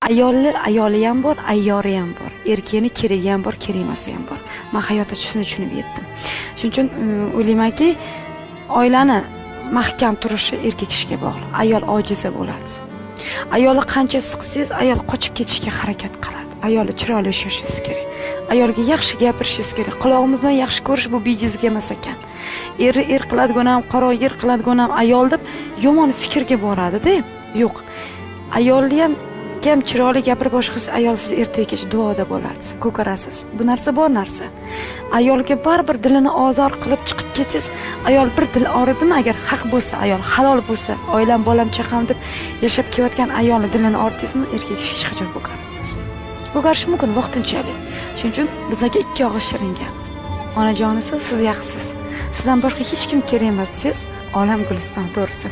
ayoli ham bor, ayyori ham bor. Erkakni keragi ham bor, kerak emasi ham bor. Men hayotda shuni tushunib yetdim. Shuning uchun o'ylaymanki, oilani mahkam turishi erkak kishiga bog'liq. Ayol ojiza bo'ladi. Ayolni qancha siqsangiz, ayol qochib ketishga harakat qiladi. Ayolni chiroyli yashashingiz kerak. Ayolga yaxshi gapirishingiz kerak. Quloqimiz bilan yaxshi ko'rish bu bejizga emas ekan. Er qiladigan ham, qaro yer qiladigan ham ayol deb yomon fikrga boradi-da. Yo'q. Ayolni ham chiroyli gapirib boshqasi ayol siz ertagacha duoda bo'lasiz, ko'karasiz. Bu narsa bor narsa. Ayolga baribir dilini ozor qilib chiqib ketsangiz, ayol bir dil oridimi agar haq bo'lsa, ayol halol bo'lsa, oilam, bolam, chaqam deb yashab kelayotgan ayolni dilini ordingizmi, erkak hech qachon ko'karmaysiz. Ko'karish mumkin vaqtinchalik. Shuning uchun bizga ikki og'iz shirin gap. Onajonisi, siz yaxshisiz. Sizdan boshqa hech kim kerak emas desiz, olam guliston to'rsin.